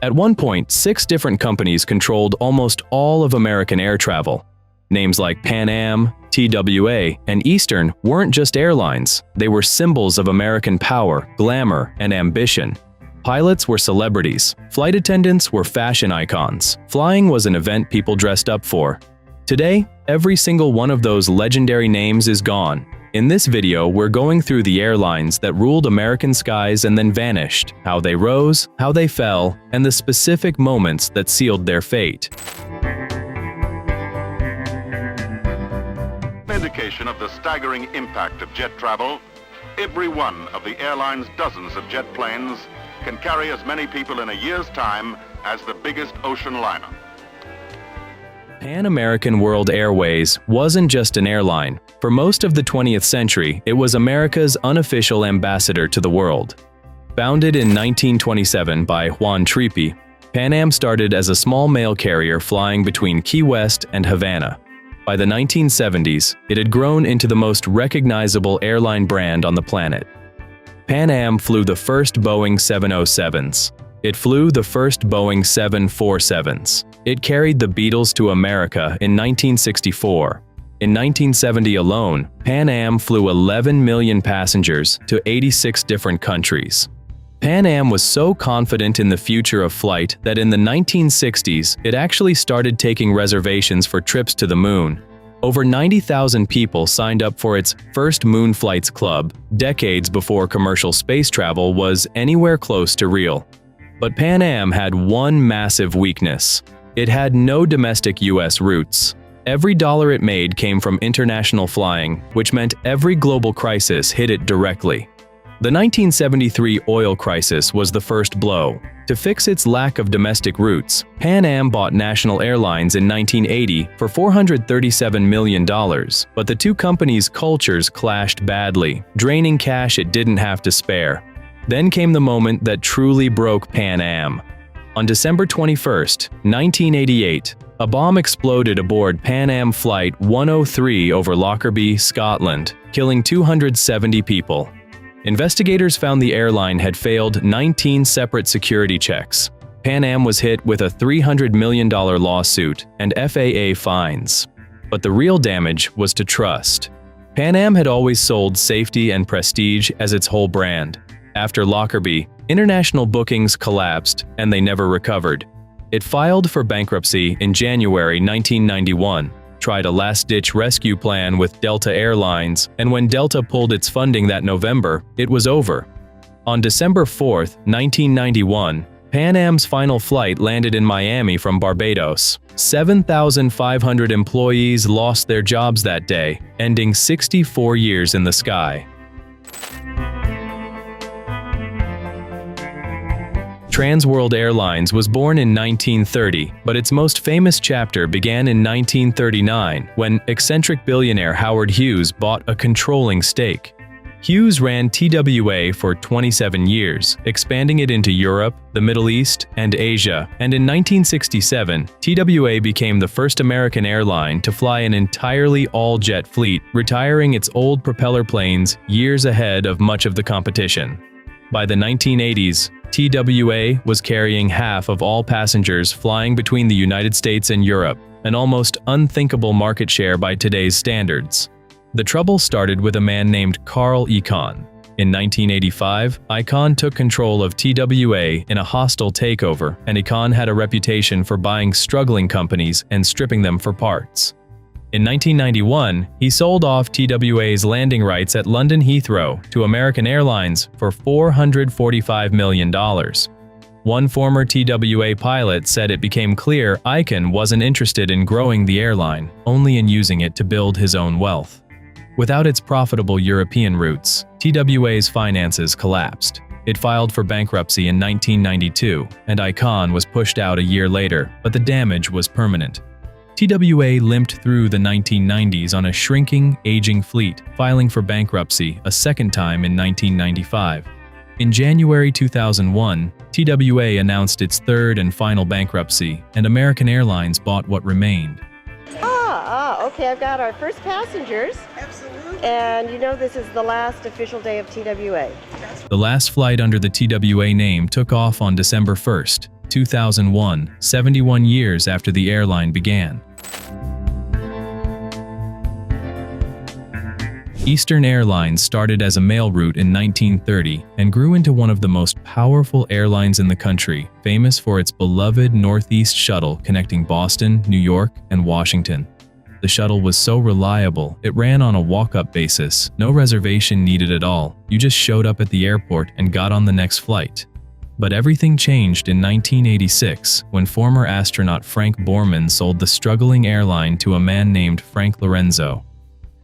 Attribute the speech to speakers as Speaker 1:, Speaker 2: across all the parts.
Speaker 1: At one point, 6 different companies controlled almost all of American air travel. Names like Pan Am, TWA, and Eastern weren't just airlines, they were symbols of American power, glamour, and ambition. Pilots were celebrities, flight attendants were fashion icons, flying was an event people dressed up for. Today, every single one of those legendary names is gone. In this video, we're going through the airlines that ruled American skies and then vanished, how they rose, how they fell, and the specific moments that sealed their fate.
Speaker 2: Indication of the staggering impact of jet travel, every one of the airline's dozens of jet planes can carry as many people in a year's time as the biggest ocean liner.
Speaker 1: Pan American World Airways wasn't just an airline. For most of the 20th century, it was America's unofficial ambassador to the world. Founded in 1927 by Juan Trippe, Pan Am started as a small mail carrier flying between Key West and Havana. By the 1970s, it had grown into the most recognizable airline brand on the planet. Pan Am flew the first Boeing 707s. It flew the first Boeing 747s. It carried the Beatles to America in 1964. In 1970 alone, Pan Am flew 11 million passengers to 86 different countries. Pan Am was so confident in the future of flight that in the 1960s, it actually started taking reservations for trips to the moon. Over 90,000 people signed up for its first Moon Flights Club, decades before commercial space travel was anywhere close to real. But Pan Am had one massive weakness. It had no domestic U.S. routes. Every dollar it made came from international flying, which meant every global crisis hit it directly. The 1973 oil crisis was the first blow. To fix its lack of domestic routes, Pan Am bought National Airlines in 1980 for $437 million, but the two companies' cultures clashed badly, draining cash it didn't have to spare. Then came the moment that truly broke Pan Am. On December 21, 1988, a bomb exploded aboard Pan Am Flight 103 over Lockerbie, Scotland, killing 270 people. Investigators found the airline had failed 19 separate security checks. Pan Am was hit with a $300 million lawsuit and FAA fines. But the real damage was to trust. Pan Am had always sold safety and prestige as its whole brand. After Lockerbie, international bookings collapsed and they never recovered. It filed for bankruptcy in January 1991, tried a last-ditch rescue plan with Delta Airlines, and when Delta pulled its funding that November, it was over. On December 4, 1991, Pan Am's final flight landed in Miami from Barbados. 7,500 employees lost their jobs that day, ending 64 years in the sky. Trans World Airlines was born in 1930, but its most famous chapter began in 1939 when eccentric billionaire Howard Hughes bought a controlling stake. Hughes ran TWA for 27 years, expanding it into Europe, the Middle East, and Asia, and in 1967, TWA became the first American airline to fly an entirely all-jet fleet, retiring its old propeller planes years ahead of much of the competition. By the 1980s, TWA was carrying half of all passengers flying between the United States and Europe, an almost unthinkable market share by today's standards. The trouble started with a man named Carl Icahn. In 1985, Icahn took control of TWA in a hostile takeover, and Icahn had a reputation for buying struggling companies and stripping them for parts. In 1991, he sold off TWA's landing rights at London Heathrow to American Airlines for $445 million. One former TWA pilot said it became clear Icahn wasn't interested in growing the airline, only in using it to build his own wealth. Without its profitable European routes, TWA's finances collapsed. It filed for bankruptcy in 1992, and Icahn was pushed out a year later, but the damage was permanent. TWA limped through the 1990s on a shrinking, aging fleet, filing for bankruptcy a second time in 1995. In January 2001, TWA announced its third and final bankruptcy, and American Airlines bought what remained.
Speaker 3: Okay, I've got our first passengers. Absolutely. And you know this is the last official day of TWA.
Speaker 1: The last flight under the TWA name took off on December 1st. 2001, 71 years after the airline began. Eastern Airlines started as a mail route in 1930 and grew into one of the most powerful airlines in the country, famous for its beloved Northeast shuttle connecting Boston, New York, and Washington. The shuttle was so reliable, it ran on a walk-up basis, no reservation needed at all. You just showed up at the airport and got on the next flight. But everything changed in 1986 when former astronaut Frank Borman sold the struggling airline to a man named Frank Lorenzo.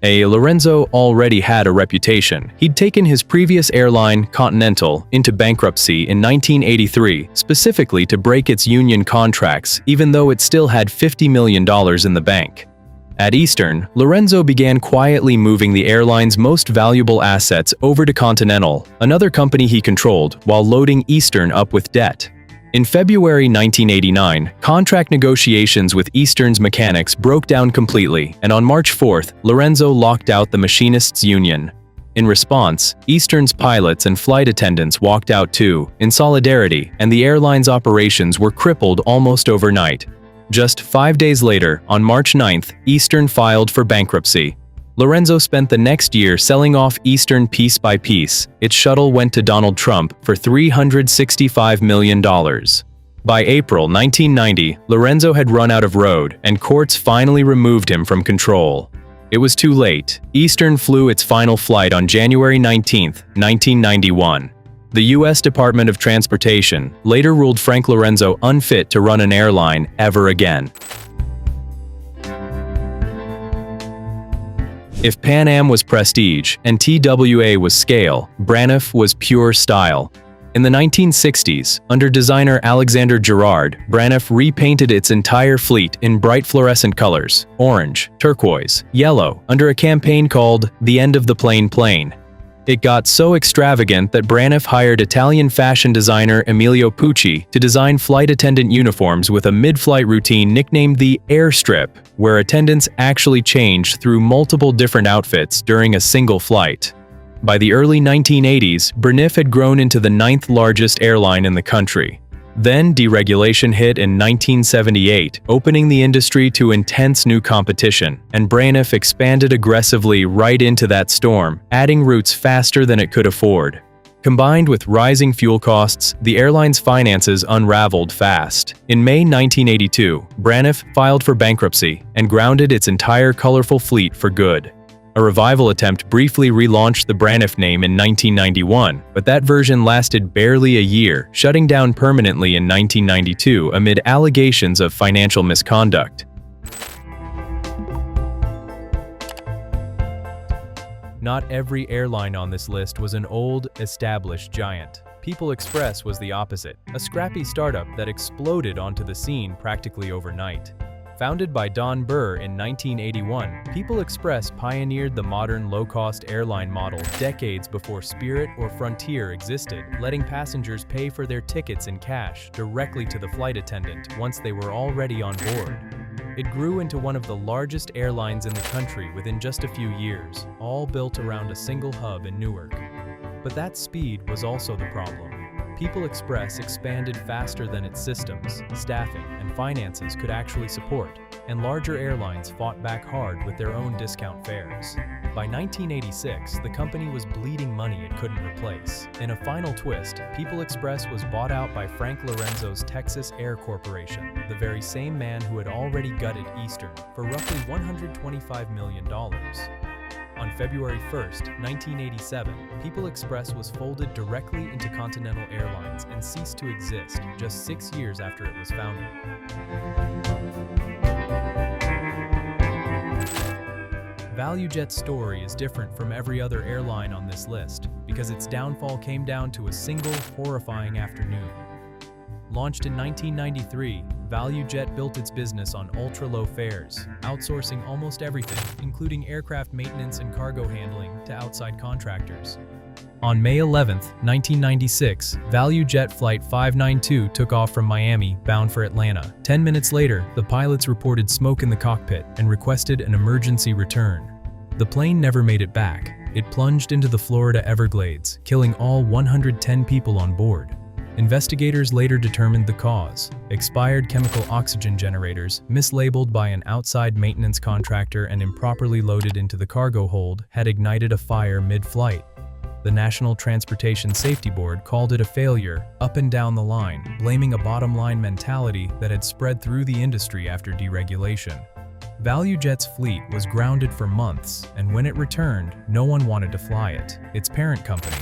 Speaker 1: Lorenzo already had a reputation. He'd taken his previous airline, Continental, into bankruptcy in 1983, specifically to break its union contracts, even though it still had $50 million in the bank. At Eastern, Lorenzo began quietly moving the airline's most valuable assets over to Continental, another company he controlled, while loading Eastern up with debt. In February 1989, contract negotiations with Eastern's mechanics broke down completely, and on March 4th, Lorenzo locked out the machinists' union. In response, Eastern's pilots and flight attendants walked out too, in solidarity, and the airline's operations were crippled almost overnight. Just 5 days later, on March 9th, Eastern filed for bankruptcy. Lorenzo spent the next year selling off Eastern piece by piece. Its shuttle went to Donald Trump for $365 million. By April 1990, Lorenzo had run out of road, and courts finally removed him from control. It was too late. Eastern flew its final flight on January 19, 1991. The U.S. Department of Transportation later ruled Frank Lorenzo unfit to run an airline ever again. If Pan Am was prestige and TWA was scale, Braniff was pure style. In the 1960s, under designer Alexander Girard, Braniff repainted its entire fleet in bright fluorescent colors, orange, turquoise, yellow, under a campaign called The End of the Plain Plane. It got so extravagant that Braniff hired Italian fashion designer Emilio Pucci to design flight attendant uniforms with a mid-flight routine nicknamed the Airstrip, where attendants actually changed through multiple different outfits during a single flight. By the early 1980s, Braniff had grown into the 9th largest airline in the country. Then deregulation hit in 1978, opening the industry to intense new competition, and Braniff expanded aggressively right into that storm, adding routes faster than it could afford. Combined with rising fuel costs, the airline's finances unraveled fast. In May 1982, Braniff filed for bankruptcy and grounded its entire colorful fleet for good. A revival attempt briefly relaunched the Braniff name in 1991, but that version lasted barely a year, shutting down permanently in 1992 amid allegations of financial misconduct. Not every airline on this list was an old, established giant. People Express was the opposite, a scrappy startup that exploded onto the scene practically overnight. Founded by Don Burr in 1981, People Express pioneered the modern low-cost airline model decades before Spirit or Frontier existed, letting passengers pay for their tickets in cash directly to the flight attendant once they were already on board. It grew into one of the largest airlines in the country within just a few years, all built around a single hub in Newark. But that speed was also the problem. People Express expanded faster than its systems, staffing, and finances could actually support, and larger airlines fought back hard with their own discount fares. By 1986, the company was bleeding money it couldn't replace. In a final twist, People Express was bought out by Frank Lorenzo's Texas Air Corporation, the very same man who had already gutted Eastern, for roughly $125 million. On February 1, 1987, People Express was folded directly into Continental Airlines and ceased to exist just 6 years after it was founded. ValuJet's story is different from every other airline on this list because its downfall came down to a single, horrifying afternoon. Launched in 1993, ValuJet built its business on ultra-low fares, outsourcing almost everything, including aircraft maintenance and cargo handling, to outside contractors. On May 11, 1996, ValuJet Flight 592 took off from Miami, bound for Atlanta. 10 minutes later, the pilots reported smoke in the cockpit and requested an emergency return. The plane never made it back. It plunged into the Florida Everglades, killing all 110 people on board. Investigators later determined the cause. Expired chemical oxygen generators, mislabeled by an outside maintenance contractor and improperly loaded into the cargo hold, had ignited a fire mid-flight. The National Transportation Safety Board called it a failure up and down the line, blaming a bottom-line mentality that had spread through the industry after deregulation. ValuJet's fleet was grounded for months, and when it returned, no one wanted to fly it. Its parent company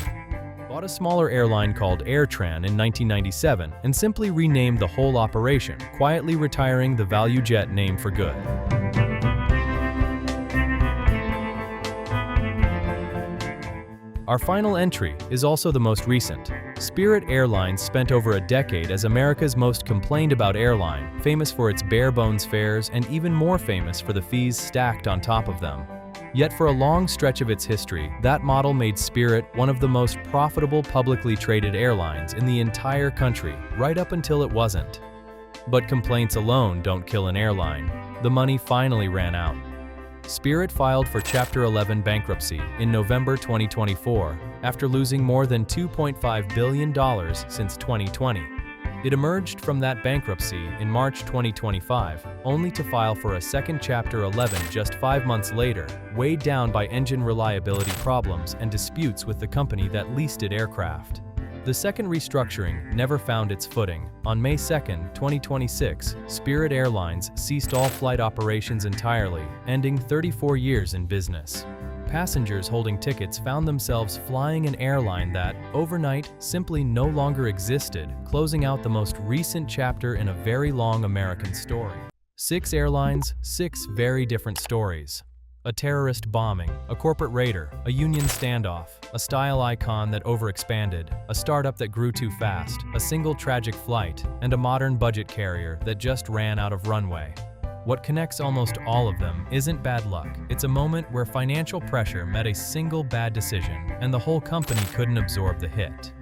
Speaker 1: bought a smaller airline called AirTran in 1997 and simply renamed the whole operation, quietly retiring the ValuJet name for good. Our final entry is also the most recent. Spirit Airlines spent over a decade as America's most complained about airline, famous for its bare-bones fares and even more famous for the fees stacked on top of them. Yet for a long stretch of its history, that model made Spirit one of the most profitable publicly traded airlines in the entire country, right up until it wasn't. But complaints alone don't kill an airline. The money finally ran out. Spirit filed for Chapter 11 bankruptcy in November 2024 after losing more than $2.5 billion since 2020. It emerged from that bankruptcy in March 2025, only to file for a second Chapter 11 just 5 months later, weighed down by engine reliability problems and disputes with the company that leased it aircraft. The second restructuring never found its footing. On May 2, 2026, Spirit Airlines ceased all flight operations entirely, ending 34 years in business. Passengers holding tickets found themselves flying an airline that, overnight, simply no longer existed, closing out the most recent chapter in a very long American story. 6 airlines, 6 very different stories. A terrorist bombing, a corporate raider, a union standoff, a style icon that overexpanded, a startup that grew too fast, a single tragic flight, and a modern budget carrier that just ran out of runway. What connects almost all of them isn't bad luck. It's a moment where financial pressure met a single bad decision, and the whole company couldn't absorb the hit.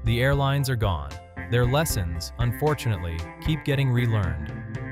Speaker 1: The airlines are gone. Their lessons, unfortunately, keep getting relearned.